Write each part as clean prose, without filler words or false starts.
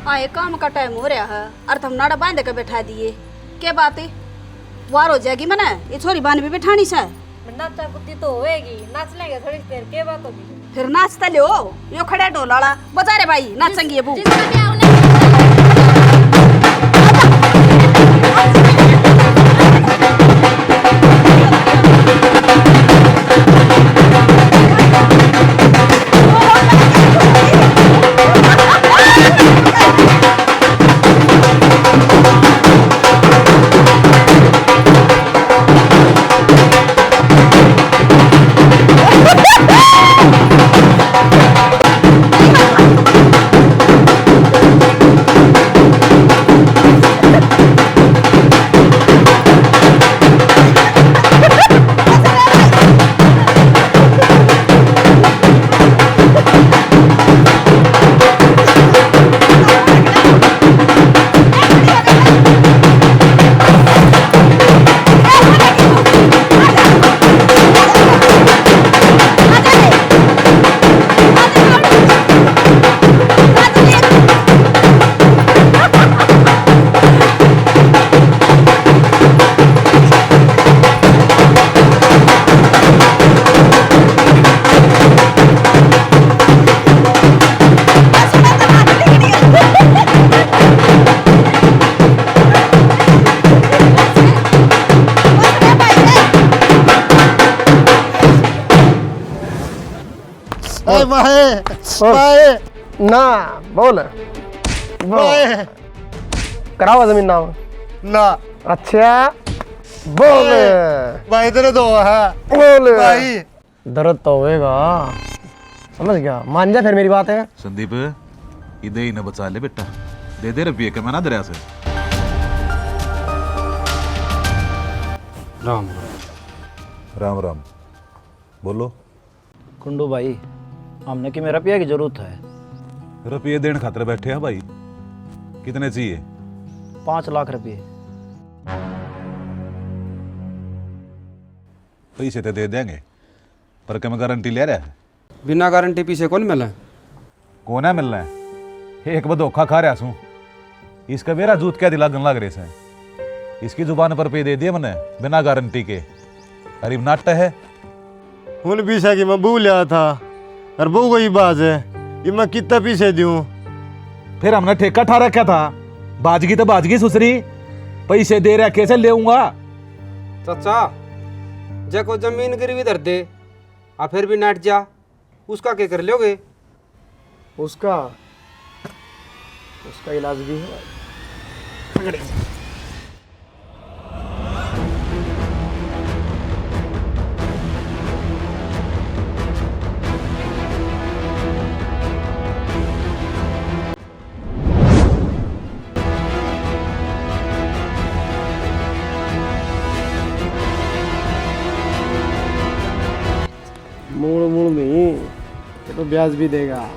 आए काम का टाइम हो रहा है और तुम नाड़ा बांध के बैठा दिए। क्या बात है? वार हो जाएगी मना ये छोरी बांध भी बैठानी से। नाचा कुत्ती तो होएगी, नाच लेंगे थोड़ी देर के बात होगी। फिर नाचता ले यो खड़े डोलाड़ा बजा रे भाई नाचेंगे बू। ना बोल कराओ जमीन नाम ना। अच्छा बोल भाई तेरे दो है बोल भाई। दर्द तो होएगा समझ गया, मान जा फिर मेरी बात है। संदीप इधर ही न बचा ले बेटा, दे रुपये के मैं ना दरिया से। राम राम राम बोलो। कुंडू भाई, हमने कि मेरा रुपया की जरूरत है। रुपये देने खातर बैठे हैं भाई, कितने चाहिए? 5 लाख रुपये। पैसे तो दे देंगे पर क्या मैं गारंटी ले रहा है? बिना गारंटी पीछे कौन मिला? कौन है मिलना है? एक बार धोखा खा रहा हूँ, इसका मेरा जूत क्या दिला गन लग रहे से। इसकी जुबान पर पे दे दिए मैंने बिना गारंटी के। अरे नाट्य है उन पीछे की मैं बू लिया था और बू को ही बाज है ये मैं कितना पीछे दूं? फिर हमने ठेका ठा रखा था, बाजगी तो बाजगी सुसरी, पैसे दे रहा कैसे लेऊंगा? चाचा जे को जमीन गिरवी धर दे आ फिर भी नाट जा, उसका क्या कर लोगे? उसका इलाज भी है। मूड़ नहीं, ये तो ब्याज भी देगा। अरे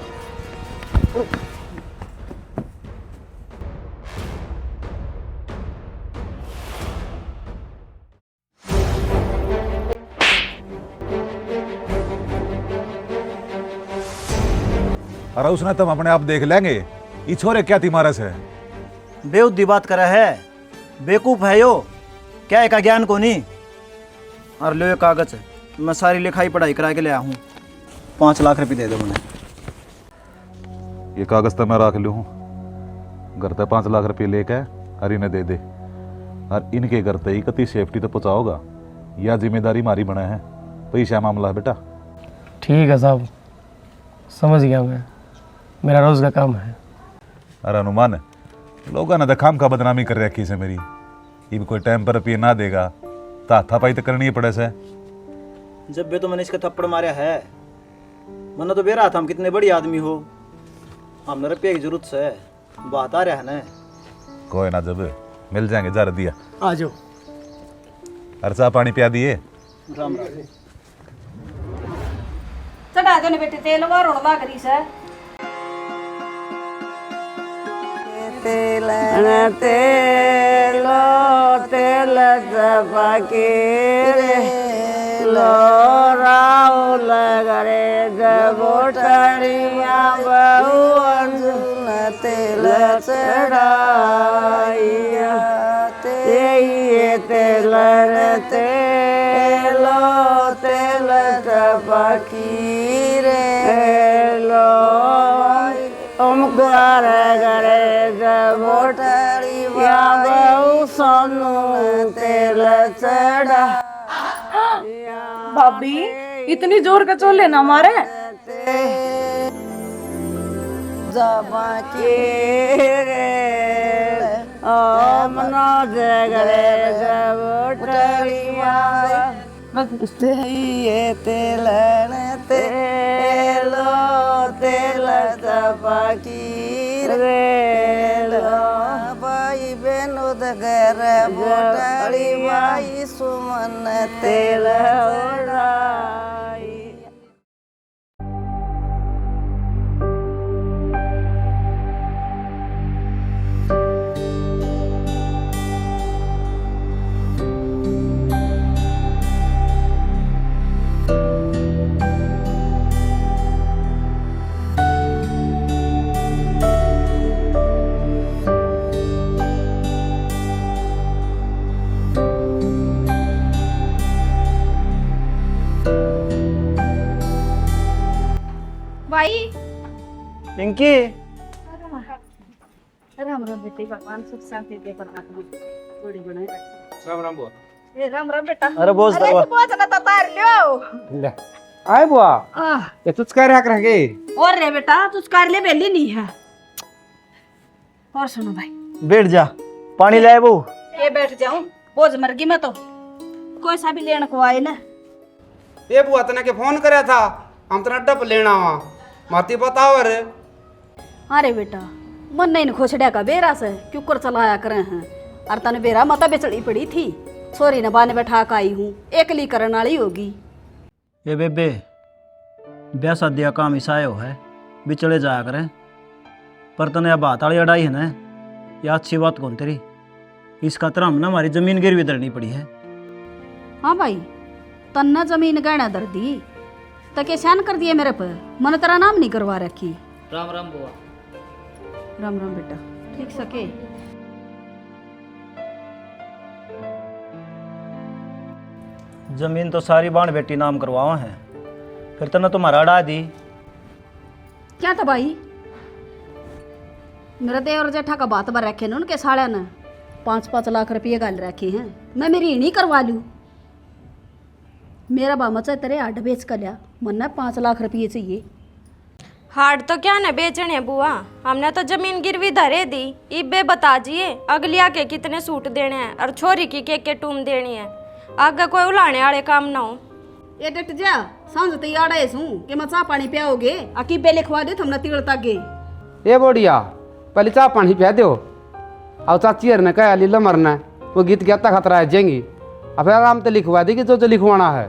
उसने तुम अपने आप देख लेंगे, ये छोरे क्या तिमारस है? बेउद्दी बात करा है, बेवकूफ है यो, क्या एक ज्ञान को नहीं। और लो ये कागज, मैं सारी लिखाई पढ़ाई करा के ले आया हूँ। 5 लाख रुपये दे दो मुझे। ये कागज तो मैं रख लूँ, घर तक 5 लाख रुपये लेके और इन्हें दे दे। और इनके घर तक ही कति सेफ्टी तो पहुँचाओगा, यह जिम्मेदारी मारी बना है। पैसा मामला है बेटा। ठीक है साहब, समझ गया मैं, मेरा रोज का काम है। अरे अनुमान लोगों ने तो खाम का बदनामी कर रखी से मेरी। ये भी कोई टाइम पर रुपये ना देगा तो हाथापाई तो करनी ही पड़े से। जब भी तो मैंने इसका थप्पड़ मारा है, मैंने तो बेरा था हम कितने बड़ी आदमी हो, हमने रुपये की जरूरत से बात आ रहा है ना। कोई ना, जब मिल जाएंगे जा दिया। आ जाओ। अरे चाह पानी पिया दिए। राम राम। चढ़ा दो ने बेटे तेल वारों लाग रही से। तेल चपकी लो राउल गरे जबोटड़िया बहु तेल चढ़ाइया ते तेल तेलो तेल चपकी रे लो हम घरे घरे जब मोटरी बहु सोनू तेल चढ़ा भाभी इतनी जोर का चोले ना मारे। जबाकी रे मनो जगरे जब मोटरिया ये तेल तेलो तेल चपकी रे लो भाई बेनु दगर मोटरी भाई सुमन तेल ओढ़ाई। भाई पिंकी राम राम बेटे, भगवान सुख शांति दे परमात्मा जोड़ी बनाए रखे। राम राम बुआ। ए राम राम बेटा। अरे बोझ अरे दरवा बोझ ना तो तार लियो। ले आए बुआ, आह, ये तुझ कह रहा रह गए। और रे बेटा तुझ कर ले बेली नहीं है। और सुनो भाई, बैठ जा, पानी लाए बहू। ये बैठ जाऊं, बोझ मर गई मैं तो। कोई सा भी लेने को आए ना। ये बुआ तने के फोन करया था, हम तना डप लेना वा माती बताओ रे। अरे बेटा मन नहीं खोछड़िया का बेरा से क्यों कर चलाया करे हैं। और तने बेरा मता बेचड़ी पड़ी थी, सोरी ने बाने बैठा के आई हूँ, एकली करने वाली होगी। ये बेबे ब्याह शादी का काम ऐसा है बिचड़े जाया करें, पर तने अब बात वाली अड़ाई है ना, ये अच्छी बात कौन तेरी। इस खातर हम ना हमारी जमीन गिरवी धरनी पड़ी है। हाँ भाई, तन्ना जमीन गहना दर दी तो कैसान कर दिए मेरे पर, मन तेरा नाम नहीं करवा रखी। राम राम बुआ। राम राम बेटा, ठीक सके। जमीन तो सारी बाण बेटी नाम करवाओ है, फिर तने तुम्हारा अड़ा दी। क्या था भाई, मेरा देवर जेठा का बात बर रखे न उनके साड़े ने 5-5 लाख रुपये गाल रखे हैं, मैं मेरी इन्हीं करवा लूँ। मेरा बामा चाहे तेरे आड बेच कर लिया, मन 5 लाख रुपये चाहिए। हार्ड तो क्या न बेचने बुआ, हमने तो जमीन गिरवी धरे दी। इबे बता जिए अगलिया के कितने सूट देने हैं और छोरी की के टूम देनी है, आगे कोई उलाने वाले काम ना हो। ये डट जा, सांझ तो याद आए सूं कि मैं चाह पानी पियाओगे, अकी बे लिखवा दे तुमने तिगड़ तागे। ये बोडिया पहले चाह पानी पिया दो, और चाची ने कहा लीला मरना है, वो गीत गाता खतरा है जेंगी, अब फिर आराम से लिखवा देगी जो लिखवाना है।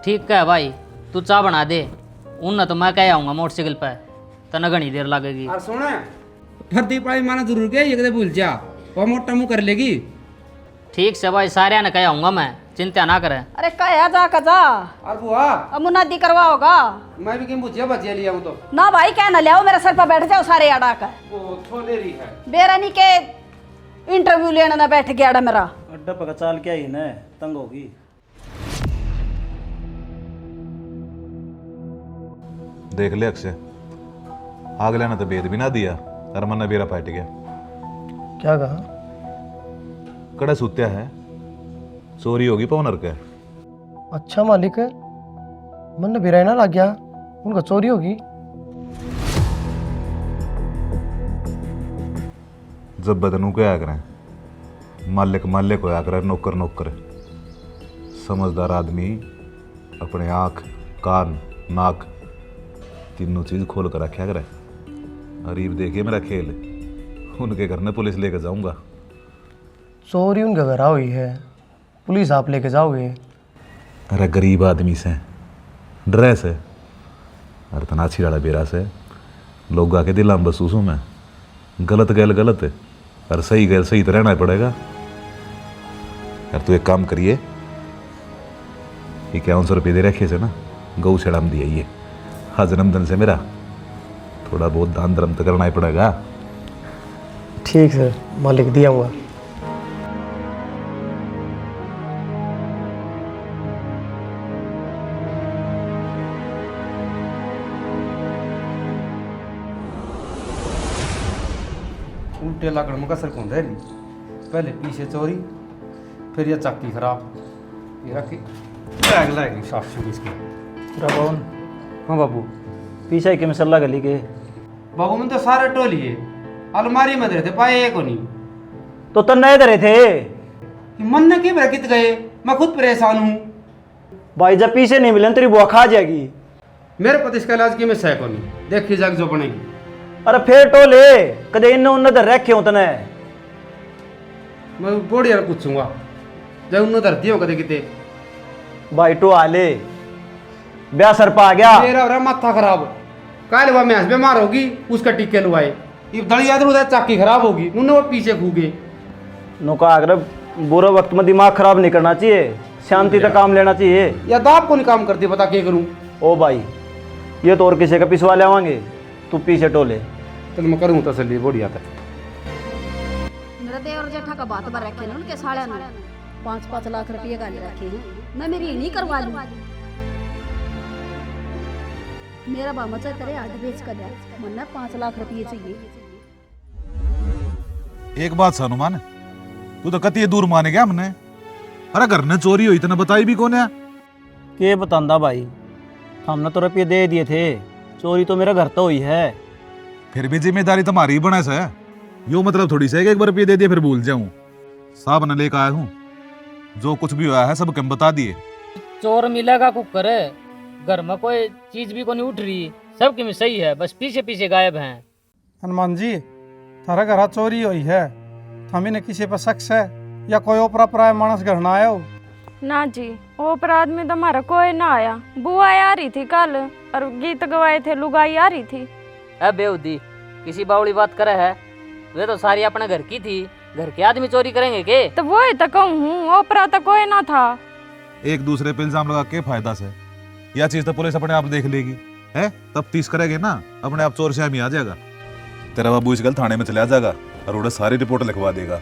ठीक है भाई, तू चाय बना दे, उन तो मैं कह आऊँगा मोटरसाइकिल पे, तना घनी देर लगेगी। और सुने भर्ती पढ़ाई माना जरूर के ये भूल जा, वो मोटा मुँह कर लेगी। ठीक से भाई, सारे ने कह आऊँगा मैं, चिंता ना करे। अरे कया जा कजा, और बुआ अब मुनादी करवाओगा। मैं भी कहीं भुजिया भजिया लिया हूँ तो ना भाई कह ना ले मेरे सर पर बैठ जाओ सारे अड़ा कर। वो छोले रही है बेरानी के इंटरव्यू लेने ना बैठ गया मेरा। अड्डा पका चाल क्या ही न तंग होगी। देख ले अक्षय, अगले ने तो भेद भी ना दिया और मन बेरा पाट गया। क्या कहा? कड़े सुत्या है, चोरी होगी पवनर के। अच्छा मालिक है, मन बिराई ना लग गया, उनका चोरी होगी। जब बदनू को आया करें, मालिक मालिक होया करे, नौकर नौकर। समझदार आदमी अपने आँख कान नाक तीनों चीज खोल कर रखा करे। अरीब देखिए मेरा खेल, उनके घर में पुलिस लेकर जाऊंगा। चोरी उनके घर हुई है, पुलिस आप लेके जाओगे? अरे गरीब आदमी से ड्रेस है, अरे तनाछी वाला बेरा से लोग आके दिला में बसूसू में गलत गैल गलत है, और सही गैल सही तो रहना पड़ेगा। यार तू एक काम करिए, ये 5100 रुपये दे रखे से ना, गऊ छेड़ा में दिया ये। हाँ जन्मदिन से मेरा थोड़ा बहुत दान धर्म तो करना ही पड़ेगा। ठीक सर, मालिक दिया हुआ। उल्टे लागड़ में कसर कौन रही, पहले पीछे चोरी, फिर ये चक्की खराब, ये रखी बैग लाएगी 720 की। रावण हाँ बाबू। पीछे के मसला गली के बाबू में तो सारे टोली है, अलमारी में रहते पाए एक नहीं। तो तन नए धरे थे मन ने के कित गए, मैं खुद परेशान हूँ। भाई, जब पीछे नहीं मिले तेरी बुआ खा जाएगी। मेरे पति इसका इलाज की मैं सह को नहीं, देखी जाग जो बनेगी। अरे फिर टोले कदे इन उन धर रखे हो तने। मैं बोड़ी यार पूछूंगा जब उन्होंने धरती हो कदे किते। भाई टो आले ब्याह सर पा गया मेरा हो रहा माथा खराब, काल वह मैं बीमार होगी उसका टीके लुआए, ये दलिया उधर चाकी खराब होगी, उन्होंने वो पीछे खूगे। नुका अगर बुरा वक्त में दिमाग खराब नहीं करना चाहिए, शांति से काम लेना चाहिए। या दाप को नहीं काम करती, पता क्या करूं। ओ भाई, ये तो और किसी का पिसवा ले आवांगे, तू पीछे टोले। तो मैं करूँ तसल्ली बढ़िया था। मेरा देवर जेठा का बात पर रखे ना उनके साड़े ने 5-5 लाख रुपये गाली रखे हैं, मैं मेरी नहीं करवा लूँ। मेरा बामा चाहे करे आठ बेच कर दे, मन 5 लाख रुपये चाहिए। एक बात से हनुमान, तू तो कती दूर माने गया हमने। अरे घर ने चोरी हुई इतना बताई भी कौन है? के बतांदा भाई, हमने तो रुपये दे दिए थे, चोरी तो मेरा घर तो हुई है। फिर भी जिम्मेदारी तुम्हारी बने से, यो मतलब थोड़ी से एक बार रुपये दे दिए फिर भूल जाऊं। साहब ने लेकर आया हूँ, जो कुछ भी हुआ है सब कम बता दिए। चोर मिलेगा कुकर, घर में कोई चीज भी को नहीं उठ रही, सब की सही है, बस पीछे पीछे गायब हैं। हनुमान जी, थारा घर चोरी हुई है, हमें ने किसी पर शक है या कोई ओपरा पराया मानस घर ना आया हो? ना जी, वो अपराध में तो हमारा कोई ना आया। बुआ आ रही थी कल और गीत गवाए थे, लुगाई आ रही थी। अब बेउदी किसी बावड़ी बात करे है, वे तो सारी अपने घर की थी, घर के आदमी चोरी करेंगे के? तो वो ही तो कहूँ, ओपरा तो कोई ना था। एक दूसरे पे इल्जाम लगा के फायदा से, यह चीज तो पुलिस अपने आप देख लेगी है, तब तीस करेंगे ना, अपने आप चोर शामी आ जाएगा। तेरा बाबू इस गल थाने में चला जाएगा और उन्हें सारी रिपोर्ट लिखवा देगा।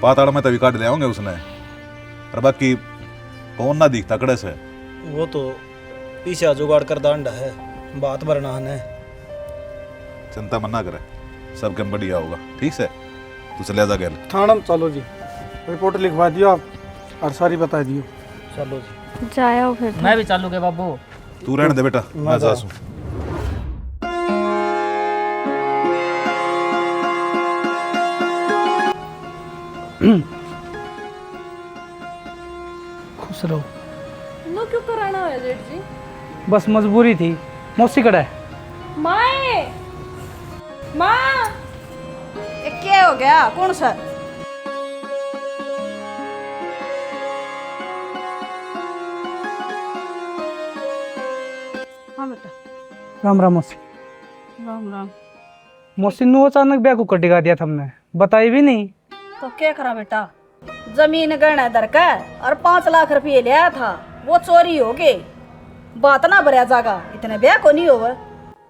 पाताड़ में तभी काट ले आऊंगे उसने, और बाकी कौन ना दिखता कड़े से। वो तो पीछे जुगाड़ कर दांडा है, बात भरना है। चिंता मना करे, सब कम बढ़िया होगा। ठीक से तू चले जा गया थाना में चलो जी, रिपोर्ट लिखवा दियो आप और सारी बता दियो। चलो जी, जाओ फिर। मैं भी चालू के बाबू। तू रहने दे बेटा, मैं जा सूं। खुश रहो। नो क्यों कराना है जेठ जी? बस मजबूरी थी, मौसी कड़ा है। माए, माँ, क्या हो गया? कौन सा? हाँ बेटा। राम राम मौसी। राम राम। मौसी ने अचानक ब्याह को कटिगा दिया था, हमने बताई भी नहीं। तो क्या करा बेटा, जमीन गहना दर का और 5 लाख रुपये लिया था, वो चोरी हो गई। बात ना भरिया जागा, इतने ब्याह को नहीं होगा।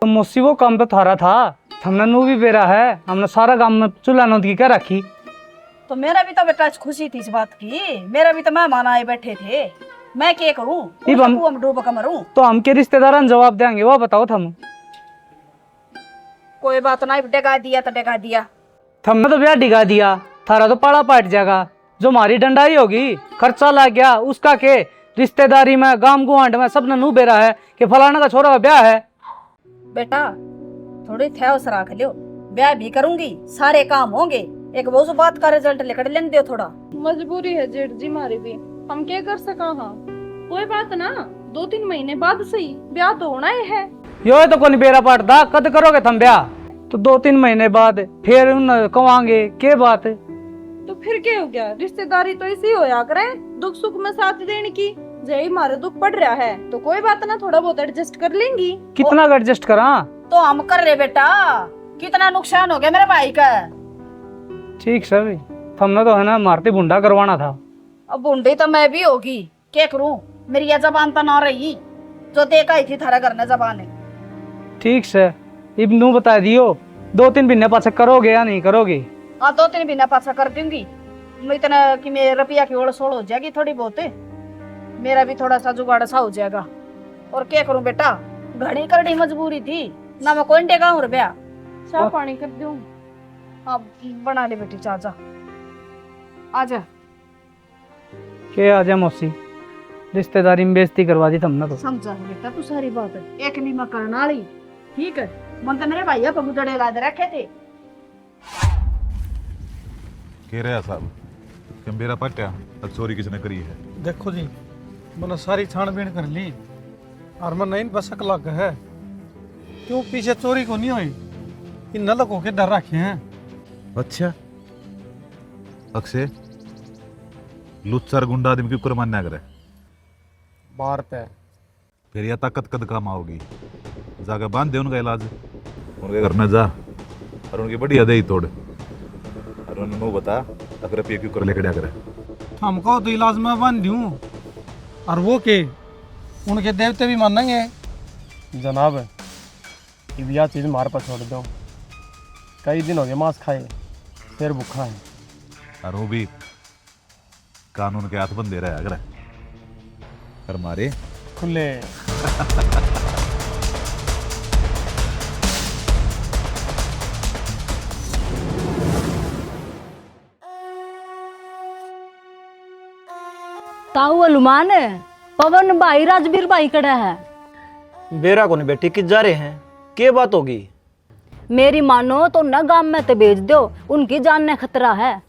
तो मौसी वो काम तो थारा था, हमने नू भी बेरा है, हमने सारा काम में चूल्हा नोद की क्या रखी। तो मेरा भी तो बेटा खुशी थी इस बात की, मेरा भी तो मेहमान आए बैठे थे, मैं क्या करूं? हम डूब कर मरूं? तो हम के रिश्तेदार जवाब देंगे, वो बताओ थम। कोई बात नहीं, डगा दिया तो डगा दिया। हमने तो ब्याह डिगा दिया, थारा तो पाड़ा पाट जाएगा, जो हमारी डंडाई होगी, खर्चा लग गया उसका के, रिश्तेदारी में गांव गुआंढ में सबने नू बेरा है कि फलाना का छोरा का ब्याह है। बेटा थोड़ी थैस रख लियो, ब्याह भी करूंगी, सारे काम होंगे, एक वो बात का रिजल्ट लेकर लेने दो थोड़ा। मजबूरी है जेठ जी हमारी भी, हम क्या कर सका। हाँ कोई बात ना, 2-3 महीने बाद सही, ब्याह तो होना ही है। यो तो कौन बेरा पाटदा, कद करोगे तुम ब्याह? तो 2-3 महीने बाद फिर कवांगे के बात। तो फिर क्या हो गया, रिश्तेदारी तो इसी होया करे, दुख सुख में साथ देने की। जय मारे दुख पड़ रहा है तो कोई बात ना, थोड़ा बहुत एडजस्ट कर लेंगी। कितना एडजस्ट करा? तो हम कर रहे बेटा, कितना नुकसान हो गया मेरे भाई का। ठीक सर, हमने तो है ना मारती बुंडा करवाना था। अब बुंडी तो मैं भी होगी, क्या करूं, मेरी यह जबान तो ना रही, जो देखा ही थी थारा घर ने जबान है। ठीक सर, इब नू बता दियो, 2-3 महीने पास करोगे या नहीं करोगे? हाँ 2-3 महीना पासा कर दूंगी मैं, इतना कि मेरे रुपया की ओड़ सोड़ हो जाएगी थोड़ी बहुत, मेरा भी थोड़ा सा जुगाड़ सा हो जाएगा। और क्या करूं बेटा, घड़ी करनी मजबूरी थी ना, मैं कौन टेगा हूँ रुपया। चाय पानी कर दूं? हाँ बना ले बेटी चाचा, आजा। के आ जा मौसी, रिश्तेदारी में बेइज्जती करवा दी तुमने तो। समझा बेटा तू सारी बात है, एक नी मैं करना वाली ठीक है। मन तो मेरे भैया को गुदड़े ला दे रखे थे। कह रहा साहब कि मेरा पट्या अब चोरी किसने करी है? देखो जी, मैंने सारी छानबीन कर ली और मैं नहीं बसक लग है क्यों पीछे चोरी को नहीं हुई, इन नलकों के डर रखे हैं। अच्छा अक्षय, लुच्चर गुंडा आदमी क्यों कर मान्या करे? बाहर पे फिर यह ताकत कद काम आओगी, जाके बांध दे उनका इलाज, उनके घर में जा और उनकी बढ़िया दे तोड़ और उन्हें बता अगर पे क्यों कर लेके क्या करे। हमको तो इलाज में बन दूं और वो के उनके देवते भी मानेंगे। जनाब अब यह चीज़ मार पर छोड़ दो, कई दिन हो गए मांस खाए, फिर भूखा है। और वो भी कानून के हाथ बंदे रहे अगर कर मारे खुले। ताऊ अलमान है, पवन भाई राजवीर भाई कड़ा है। बेरा को नहीं बेटी किस जा रहे हैं, क्या बात होगी? मेरी मानो तो न गांव में तो भेज दो, उनकी जान ने खतरा है।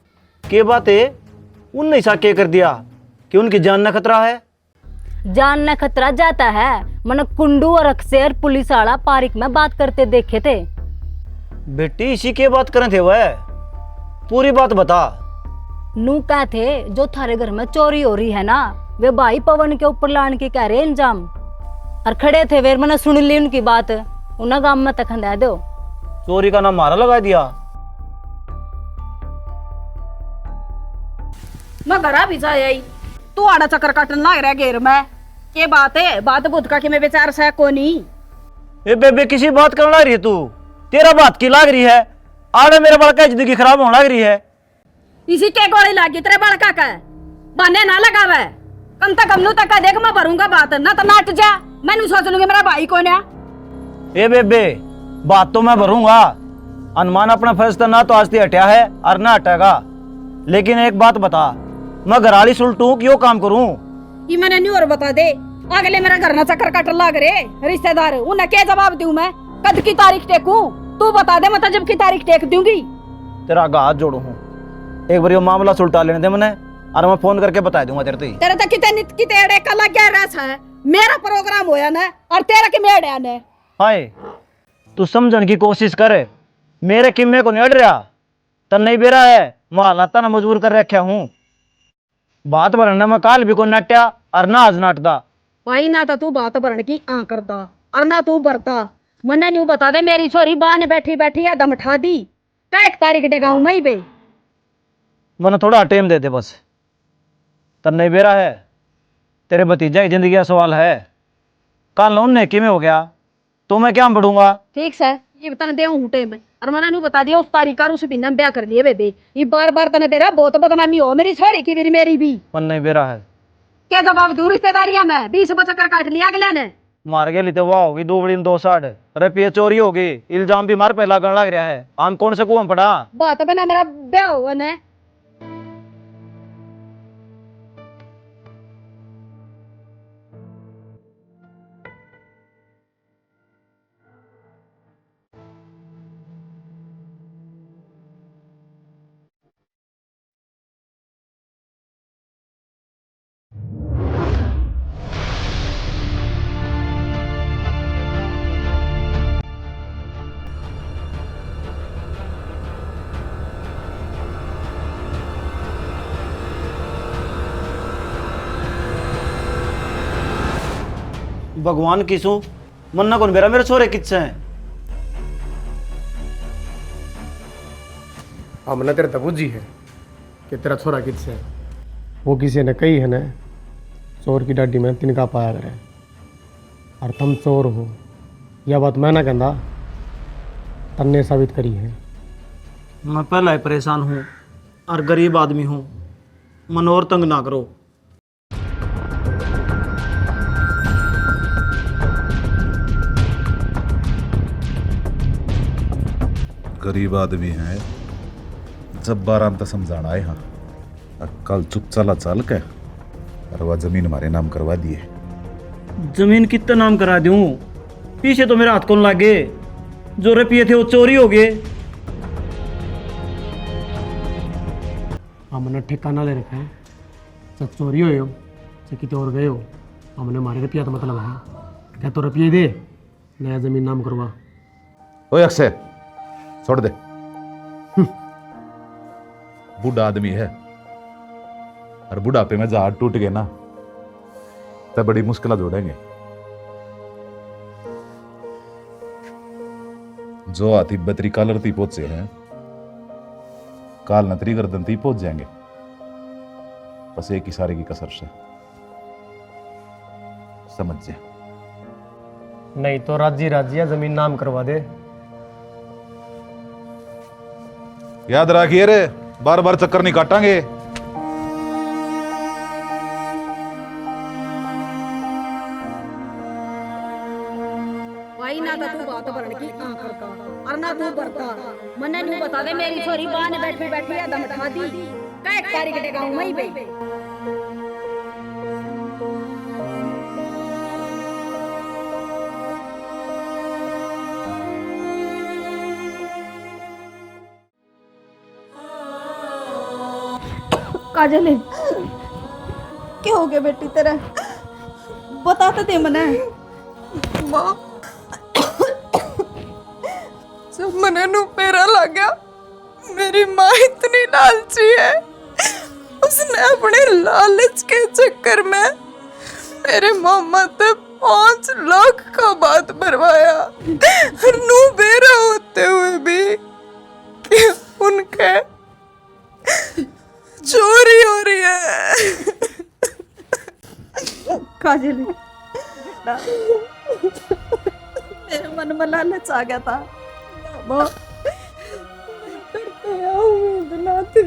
क्या बात है? उनने ऐसा क्या कर दिया कि उनकी जान न खतरा है? जान ने खतरा जाता है। मैंने कुंडू और अक्षर पुलिस वाला पार्क में बात करते देखे थे। बेटी इसी के बात करें थे वह, पूरी बात बता। नू कह थे जो थारे घर में चोरी हो रही है ना, वे भाई पवन के ऊपर लाने की कह रहे इंजाम। और खड़े थे वे, मैंने सुन ली उनकी बात, उन्हें गांव में तक दे दो। चोरी का नाम मारा लगा दिया। मैं घरा भी जा आई, तू आड़ा चक्कर काटन लाग रहा घेर में। के बात है, बात बुध का कि मैं बेचार से को नहीं। ए बेबे किसी बात करने लग रही है तू, तेरा बात की लग रही है? आड़े मेरे बड़का जिंदगी खराब होने लग रही है। इसी के गोली लागी तेरे बड़का का, बहाने ना लगावे। कम तक हम तक देख मैं भरूंगा बात, ना तो नाट जा, मैं सोच लूंगी मेरा भाई कौन है। ए बेबे बात तो मैं भरूंगा, अनुमान अपना फैसला ना तो आज हटिया है और ना हटेगा। लेकिन एक बात बता, मैं घराली सुलटू क्यों काम करूं? ये मैंने नहीं और बता दे, अगले मेरा घर ना चक्कर काट लाग रहे रिश्तेदार, उन्हें क्या जवाब दूं मैं? कद की तारीख टेकूं तू बता दे, मैं जब की तारीख टेक दूंगी। तेरा हाथ जोड़ू हूं, एक बार ये मामला सुलटा लेने दे मैंने, और मैं फोन करके बता दूंगा तेरे ते। तेरे तो कितने नित की तेरे कला क्या रहा है, मेरा प्रोग्राम होया ना और तेरा के मेड़ ने। हाय तू समझने की कोशिश कर, मेरे किम्मे को नहीं अड़ रहा, तन नहीं बेरा है, माला तना मजबूर कर रखा हूं। बात भरना मैं काल भी को नट्या और ना आज नाटदा। भाई ना तो तू बात भरण की आ करता और ना तू भरता, मन्ने न्यू बता दे मेरी छोरी बाहर बैठी बैठी है दम उठा दी, एक तारीख टेगाऊं मैं बे। मैंने थोड़ा टाइम दे दे बस, तन नहीं बेरा है, तेरे भतीजा की जिंदगी का सवाल है। कल उनने किमें हो गया तो मैं क्या बढ़ूंगा? ठीक है ये बता दे हूं टाइम में, और मैंने न्यू बता दिया उस तारीख का उस बिना ब्याह कर लिए बेबे। ये बार बार तने तेरा बहुत बदनामी हो, मेरी छोरी की भी मेरी भी। मन नहीं बेरा है, क्या जवाब दूं रिश्तेदारियां में 20 बचकर काट लिया अगले ने। मार के लिए वाह होगी 2 बड़ी 2 साठ रुपये चोरी होगी, इल्जाम भी मार पे लगने लग रहा है। हम कौन से कुआं पड़ा? बात बना मेरा ब्याह हुआ ने। भगवान किसू मन्ना कौन बेरा मेरे छोरे किच्छ हैं? हमने तेरे तब बुझी है कि तेरा छोरा किससे है, वो किसी ने कही है ना, चोर की डाडी में तिनका पाया करे और तुम चोर हो, यह बात मैं ना कहता, तन्ने साबित करी है। मैं पहला ही परेशान हूँ और गरीब आदमी हूँ, मन और तंग ना करो। गरीब आदमी हैं, जब बाराम तो समझाना है। हाँ, और कल चुप चला चल के और वह जमीन हमारे नाम करवा दिए। जमीन कितना नाम करा दूं? पीछे तो मेरा हाथ कौन लागे, जो रुपये थे वो चोरी हो गए। हमने ठिकाना ले रखा है, जब चोरी हो चाहे कितने और गए हो, हमने हमारे रुपया तो मतलब है। क्या तो रुपये दे, नया जमीन नाम करवा। ओए अक्षय, छोड़ दे। बूढ़ा आदमी है और बुढ़ापे में जहाज टूट गए ना तो बड़ी मुश्किल जोड़ेंगे। जो आती बतरी कालरती पहुंचे हैं, काल नतरी गर्दनती पहुंच जाएंगे। बस एक ही सारे की कसर से समझ जा। नहीं तो राजी राजी है, जमीन नाम करवा दे। याद रखिए रे, बार बार चक्कर नहीं काटांगे। भाई ना तो तू बात भरण की आंखर का और ना तू बरता मन्ने न्यू बता दे मेरी छोरी बान बैठी बैठी है दम ठा दी काय तारीख के गांव में ही काजल क्या हो गया बेटी तेरा, बता तो दे मने। माँ, जब मने नू मेरा लगा, मेरी माँ इतनी लालची है, उसने अपने लालच के चक्कर में मेरे मामा से 5 लाख का बात भरवाया, और नू बेरा होते हुए भी कि उनके चोरी हो रही है। काजल मेरे मन में लालच आ गया था, उम्मीद ना थी,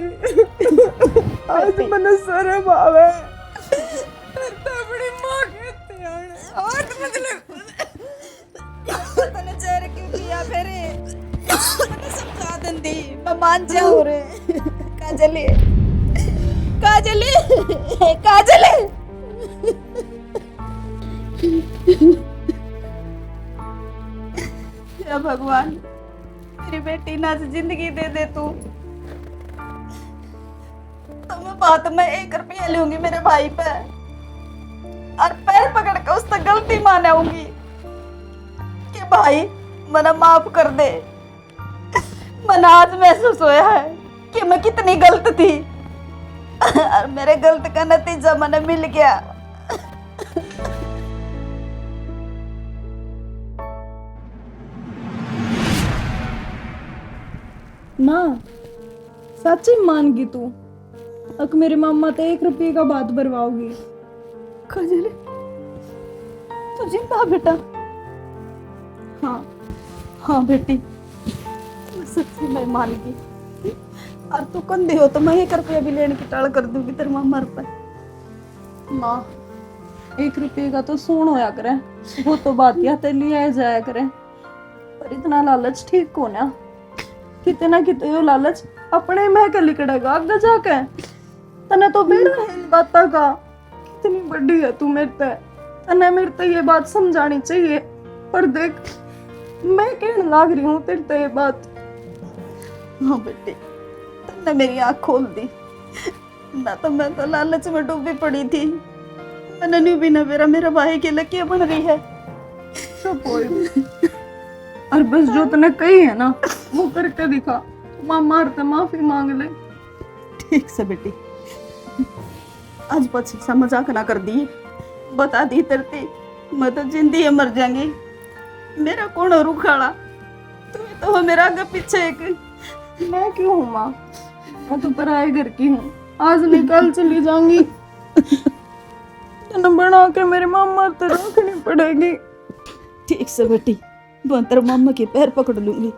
आज मन शर्म आवे, अपनी माँ कहते तने चेहरे क्यों किया फेरे, मैंने समझा दंदी मैं मान जाऊं रे। काजल काजल काजल या भगवान मेरी बेटी ना जिंदगी दे दे तू, तो मैं बात में 1 रुपया लूंगी मेरे भाई पे और पैर पकड़ के उससे गलती मानाऊंगी कि भाई मना माफ कर दे। मना आज महसूस होया है कि मैं कितनी गलत थी और मेरे गलत का नतीजा मने मिल गया। माँ सच्ची मान गई तू, अक मेरे मामा तो 1 रुपये का बात भरवाओगी। काजल तू जिंदा बेटा? हाँ हाँ बेटी, सच्ची मैं मान गई और तू कंधे हो तो मैं 1 रुपया भी लेने की टाल कर दूंगी तेरे मामा पर। माँ 1 रुपये का तो सुन होया करे, वो तो बात या ते लिया जाया करे, पर इतना लालच ठीक को ना, किते ना किते यो लालच अपने में के लिकड़ेगा आगे जाके। तने तो बेड़ा है इन बातों का, कितनी बड़ी है तू मेरे ते, तने मेरे ते ये बात समझानी चाहिए, पर देख मैं कहने लाग रही हूँ तेरे ते ये बात। हाँ बेटी तने मेरी आँख खोल दी, ना तो मैं तो लालच में डूबी पड़ी थी। मैंने नहीं भी ना मेरा भाई के लकिया बन रही है। सब और बस जो तने कही है ना वो करके दिखा, माँ मारते माफी मांग ले। ठीक से बेटी, आज पछी सा मजाक ना कर दी, बता दी तरती मैं तो जिंदी है मर जाएंगी। मेरा कौन है रुखाड़ा, तुम्हें तो हो मेरा आगे पीछे एक। मैं क्यों हूँ माँ, मैं तो पराए घर की हूँ, आज निकल चली जाऊंगी। तने बना के मेरे मामा तो रखनी पड़ेगी। ठीक से बेटी, मैं तेरे मामा के पैर पकड़ लूंगी।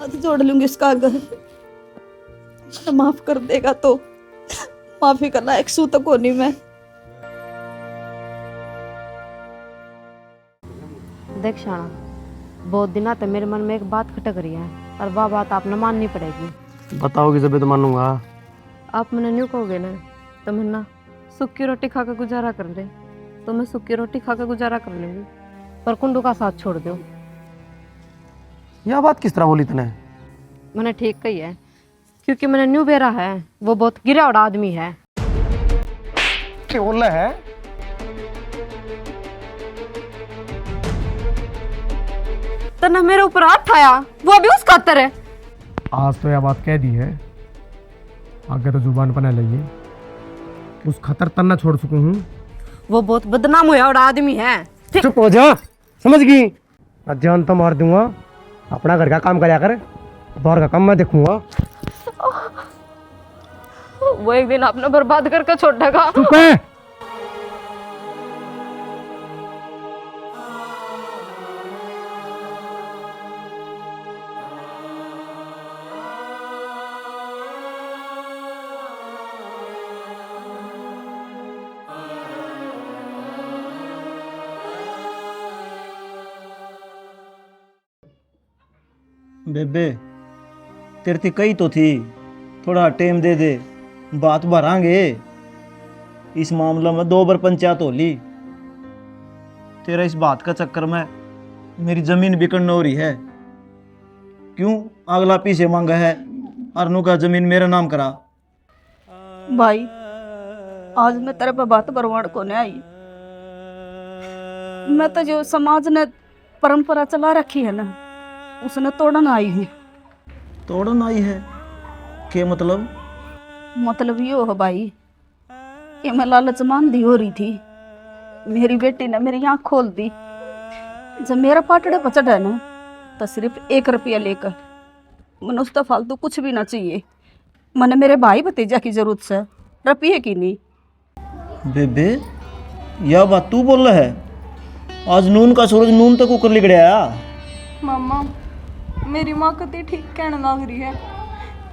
हाथ जोड़ लूंगी उसका अगर माफ कर देगा तो। माफी करना एक सू तक होनी मैं। देख शाना, बहुत दिन आते मेरे मन में एक बात खटक रही है और वह बात आपने माननी पड़ेगी। बताओगी जब तो मानूंगा। आप मैंने न्यू कहोगे ना तो मैं ना सूखी रोटी खाकर गुजारा कर ले, तो मैं सूखी रोटी खाकर गुजारा कर लूंगी, पर कुंडू का साथ छोड़ दो। यह बात किस तरह बोली तूने? मैंने ठीक कही है, क्योंकि मैंने न्यू बेरा है, वो बहुत गिरा उड़ा आदमी है। क्या बोल रहा है? तने मेरे ऊपर हाथ आया, वो भी उसका खातर है। आज तो यह बात कह दी है, आगे तो जुबान पर न लगी। उस खतर तन्ना छोड़ चुका हूँ। वो बहुत बदनाम हुआ और आदमी है। चुप हो जा, समझ गई? जान तो मार दूंगा। अपना घर का काम करया कर, बाहर का काम मैं देखूंगा। वो एक दिन आपने बर्बाद करके छोड़ देगा। चुप है। बेबे तेरे थी कही तो थी, थोड़ा टाइम दे दे, बात भरांगे। इस मामला में 2 बार पंचायत हो ली। तेरा इस बात का चक्कर में मेरी जमीन बिकन हो रही है। क्यों अगला पीछे मांगा है, अरनू का जमीन मेरा नाम करा। भाई आज मैं तेरे पे बात बरवाड़ को नहीं आई। मैं तो जो समाज ने परंपरा चला रखी है ना, उसने तोड़न आई हूँ। तोड़न आई है? क्या मतलब? मतलब ये हो भाई कि मैं लालच मांदी हो रही थी। मेरी बेटी ने मेरी आँख खोल दी। जब मेरा पाटड़े पर चढ़ा ना, तो सिर्फ 1 रुपया लेकर मैंने उसका फालतू कुछ भी ना चाहिए। मैंने मेरे भाई भतीजा की जरूरत से रुपये की नहीं। बेबे यह बात तू बोल रहा है? आज नून का सूरज नून तक ऊपर लिख गया। मामा मेरी माँ कती ठीक कहने लग रही है।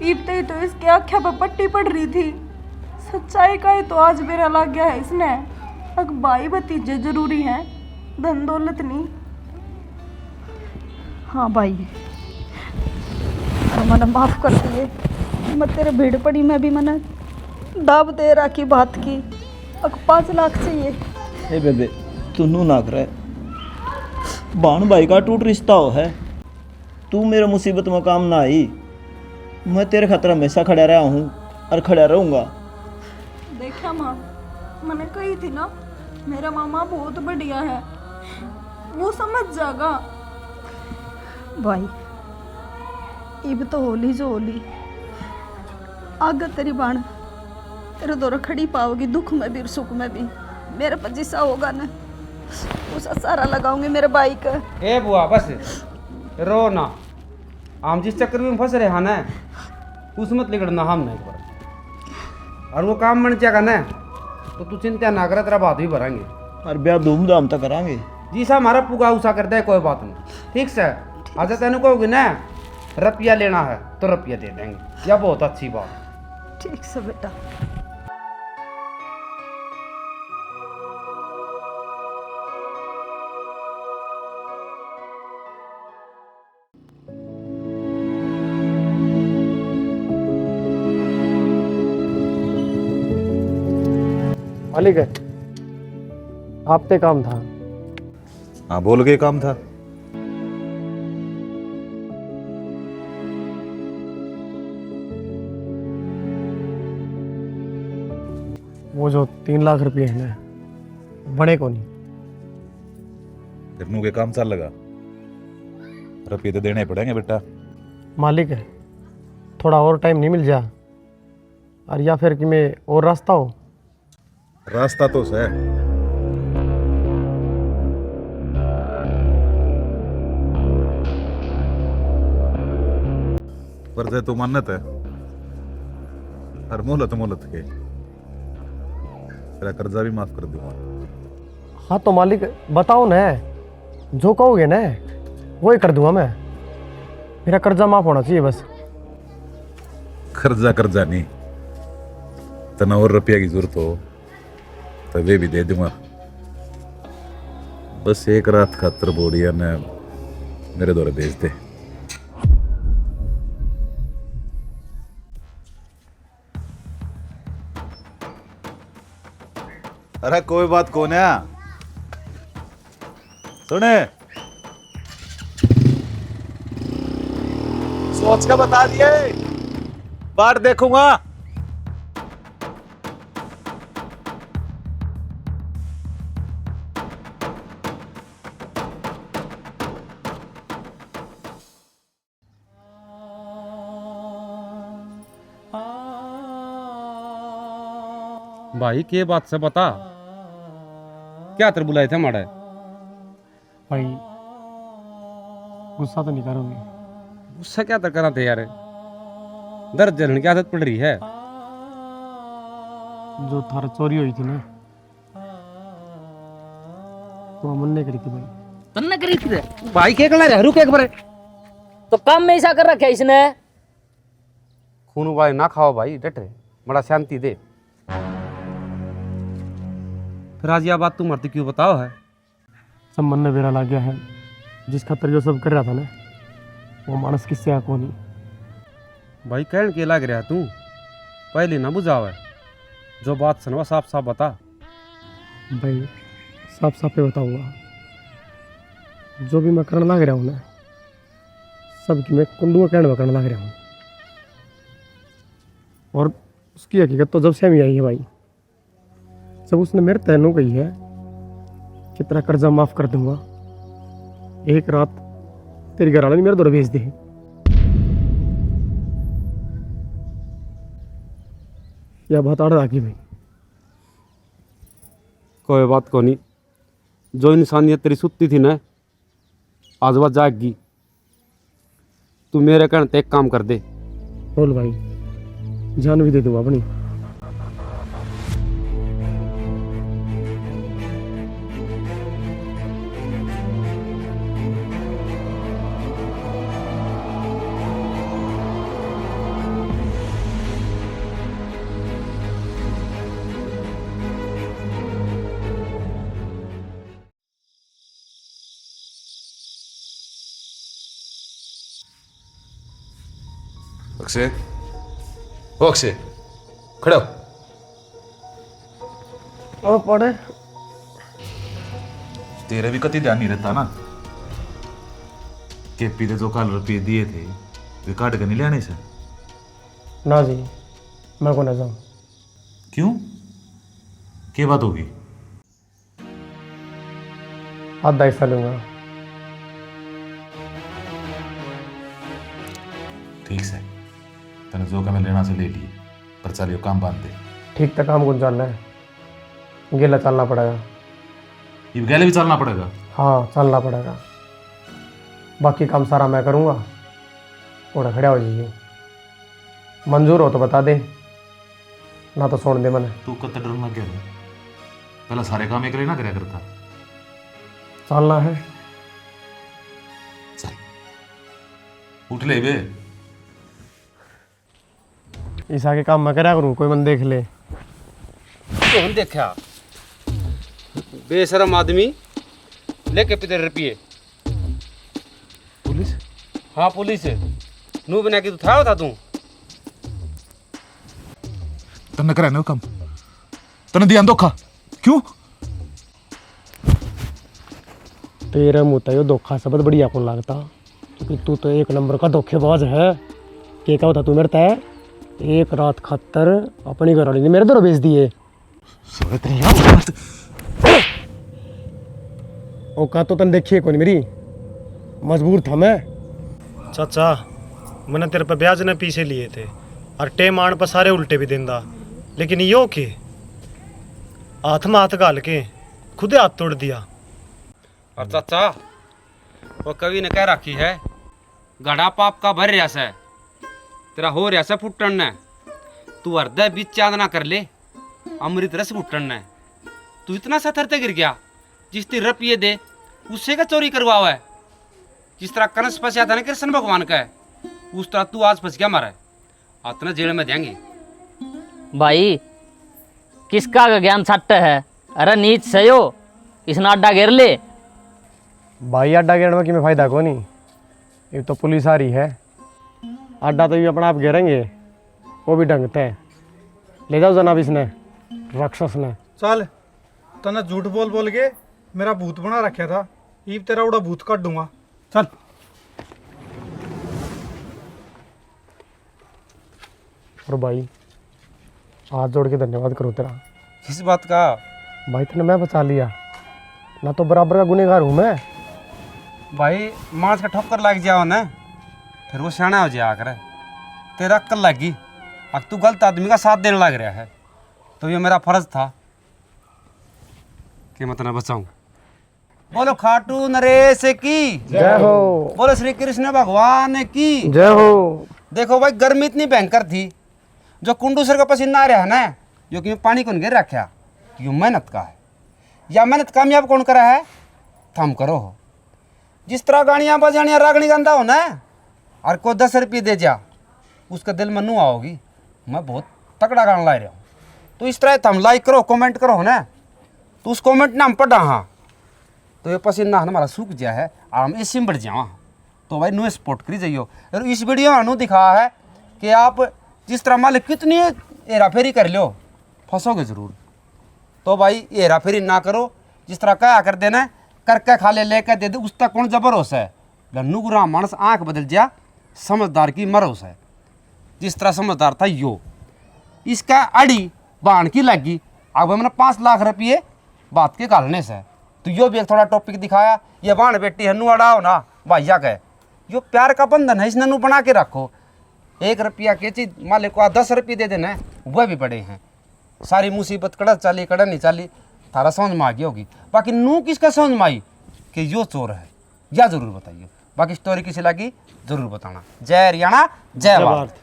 ईबते ही तो इसकी आँखें पर पट्टी पड़ रही थी। सच्चाई का ही तो आज बेरा लग गया है इसने। अब भाई भतीजे जरूरी हैं, धन दौलत नहीं। हाँ भाई, मैंने माफ कर दिए। मैं तेरे भीड़ पड़ी में भी मैंने दाब दे रखी बात की। अब 5 लाख चाहिए। हे बेबे तू नू ना करे, बाण भाई का टूट रिश्ता हो है। तू मेरे मुसीबत में काम ना आई। मैं तेरे खतर हमेशा खड़ा रहा हूँ और खड़ा रहूँगा। देखा माँ, मैंने कही थी ना मेरा मामा बहुत बढ़िया है, वो समझ जाएगा। भाई इब तो होली जो होली, आगे तेरी बाण तेरे दौर खड़ी पाओगी, दुख में भी और सुख में भी। मेरे पर जिसा होगा ना उसका सारा लगाऊंगी मेरे भाई का। ए बुआ बस रो ना, हम जिस चक्कर में फंस रहे हैं ना उस मत लिगड़ना हम नहीं पर। और वो काम बन जाएगा ना तो तू चिंता ना कर, तेरा बात भी भरेंगे और ब्याह धूमधाम तक करांगे। जी सा हमारा पुगा उसा कर दे, कोई बात नहीं। ठीक से आज तेन कहोगे ना रुपया लेना है तो रुपया दे देंगे, यह बहुत अच्छी बात। ठीक से बेटा। मालिक है, आपसे काम था। हाँ बोल के काम था। वो जो 3 लाख रुपये है ना, बड़े को नहीं। फिर के काम चल लगा, रुपये तो देने पड़ेंगे बेटा। मालिक है, थोड़ा और टाइम नहीं मिल जा, और या फिर कि मैं और रास्ता हो। रास्ता तो है, पर जे तू मन्नत है हर मोहलत मोहलत के तेरा कर्जा भी माफ कर दूंगा। हाँ तो मालिक बताओ ना, जो कहोगे ना वो ही कर दूंगा मैं। मेरा कर्जा माफ होना चाहिए बस। कर्जा कर्जा नहीं, तना और रुपया की जरूरत हो तो वे भी दे दूंगा। बस एक रात खातर बोड़िया ने मेरे द्वारा भेज दे। अरे कोई बात कौन है, सुने सोच का बता दिए, बाट देखूंगा। भाई के बात से बता, क्या तेरे बुलाए थे हमारे? भाई गुस्सा तो नहीं करोगे? उससे क्या करा थे यार, दर्द जलन की आदत पड़ रही है। जो थारा चोरी हुई थी ना, तो मन नहीं करी थी भाई। तन्ने करी थी भाई के कला रुक एक बार, तो काम में ऐसा कर रखा है इसने। खून भाई ना खाओ भाई, डटे बड़ा शांति दे। फिर आज यह बात तुम मरती क्यों बताओ है? सब मन में बेरा लग गया है। जिस खातर जो सब कर रहा था ना, वो मानस किससे आको नहीं। भाई कहन के लग रहा तू, पहले ना बुझाओ है, जो बात सुनवा साफ साफ बता। भाई साफ साफ पे बताऊंगा, जो भी मैं करने लग रहा हूँ ना, सबकी मैं कुंडुआ कहने में करने लग रहा हूँ। और उसकी हकीकत तो जब से हमें आई है भाई, जब उसने मेरे तैनों कही है कि तेरा कर्जा माफ कर दूंगा, एक रात तेरी घरवाले ने मेरे द्वारा भेज दे। या बात आड़ आगे भाई। कोई बात को नहीं, जो इंसानियत तेरी सुत्ती थी ना, आज वह जागगी। तू मेरे कहने एक काम कर दे। बोल भाई, जान भी दे दूंगा अपनी। अक्षय, ओ अक्षय, खड़ा हो। और पढ़े तेरे भी कति ध्यान नहीं रहता ना। केपी ने जो कल रुपये दिए थे वे काट कर नहीं लेने से। ना जी, मैं को ना जाऊँ। क्यों, क्या बात होगी? आधा हिस्सा लूंगा। ठीक से तने जो मैं लेना से ले लिए, पर चलियो काम बांध दे। ठीक तक काम कौन चलना है, गेला चलना पड़ेगा। ये गैले भी चलना पड़ेगा। हाँ चलना पड़ेगा, बाकी काम सारा मैं करूँगा। थोड़ा खड़ा हो जाइए, मंजूर हो तो बता दे, ना तो छोड़ दे मैंने। तू कत डर लग गया, पहला सारे काम एक ना करया करता। चलना है, चल उठ ले बे। इस आगे काम मैं करा करूँ, कोई मन देख ले। कौन देखा? बेशरम आदमी लेके पिते रुपये। पुलिस? हाँ पुलिस है। नू बना के तू था तू। तन्ने करा ना काम, तन्ने दिया धोखा क्यों? तेरा मुँह तो धोखा सबद बढ़िया कौन लगता, क्योंकि तू तो एक नंबर का धोखेबाज है। क्या होता तू मेरे तय एक रात खातर अपनी घरवाली ने मेरे द्वारा भेज दिए। औकात तो तन देखिए कौन मेरी, मजबूर था मैं। चाचा मैंने तेरे पे ब्याज ने पीछे लिए थे और टेम आन पर सारे उल्टे भी देंदा, लेकिन यो के हाथ में हाथ गाल के खुदे हाथ तोड़ दिया। और चाचा वो कवि ने कह रखी है, घड़ा पाप का भर रहा से तेरा हो रहा से फुटन ने, तू हृदय बीच चांदना कर ले, अमृत रस फुटन ने। तू इतना सतरते गिर गया, जिस ती रुपये दे उससे का चोरी करवावा है, जिस तरह कंस फंसा था ना कृष्ण भगवान का है, उस तरह तू आज फंस गया मारा है। आतना जेल में देंगे। भाई किसका का ज्ञान सट्ट है? अरे नीच से हो, इसने अड्डा घेर ले। भाई अड्डा घेरने में किमें फायदा को नहीं, एक तो पुलिस आ रही है, अड्डा तो ये अपना आप घेरेंगे, वो भी ढंग से। ले जाओ जनाब इसने, राक्षस ने। चल तने झूठ बोल बोल के मेरा भूत बना रखा था, ईब तेरा उड़ा भूत काट दूंगा। चल और भाई हाथ जोड़ के धन्यवाद करो तेरा। किस बात का? भाई तूने मैं बचा लिया, ना तो बराबर का गुनहगार हूँ मैं। भाई मांस का ठोकर लग जाओ ना, फिर वो सियाना हो जाया करे। तेरा अक्ल लगी, अब तू गलत आदमी का साथ देने लग रहा है, तो ये मेरा फर्ज था कि मैं तुम्हें बचाऊं। बोलो खाटू नरेश की जय हो। बोलो श्री कृष्ण भगवान की जय हो। देखो भाई गर्मी इतनी भयंकर थी, जो कुंडू सर का पसीना आ रहा है ना, जो कि पानी कौन गिर रखा, ये मेहनत का है। या मेहनत कामयाब कौन करा है? थम करो हो। जिस तरह गाड़ियाँ बजानियाँ रागनी गंदा हो ना, और को 10 रुपये दे जा, उसका दिल में नू आओगी मैं बहुत तगड़ा गाना ला रहा हूँ। तो इस तरह थम लाइक करो, कमेंट करो ना, तो उस कमेंट नाम पढ़ा हाँ, तो ये पसीना हमारा सूख गया है, आराम इसी में बढ़ जाओ। तो भाई नु सपोर्ट करी जाइयो। और इस वीडियो में नु दिखा है कि आप जिस तरह मान लो कितनी हेरा फेरी कर लो, फंसोगे ज़रूर। तो भाई हेरा फेरी ना करो, जिस तरह क्या कर देना, करके खा ले, लेकर दे दे, उस तक कौन जबरोस है। नुगरा मानस आँख बदल जा, समझदार की मरोस है। जिस तरह समझदार था यो, इसका अड़ी बाण की लगी, अब हमने 5 लाख रुपये बात के घालने से। तो यो भी एक थोड़ा टॉपिक दिखाया, ये बाण बेटी है नू अड़ाओ ना भैया कहे, यो प्यार का बंधन है, इसने नू बना के रखो। 1 रुपया के चीज मालिक को 10 रुपये दे देना, वह भी बड़े हैं। सारी मुसीबत कड़ा चाली कड़ा नहीं चाली, थारा समझ में आ गई होगी। बाकी नू किसका समझ में आई कि यो चोर है, या जरूर बताइए। बाकी स्टोरी किसी लगी जरूर बताना। जय हरियाणा, जय भारत।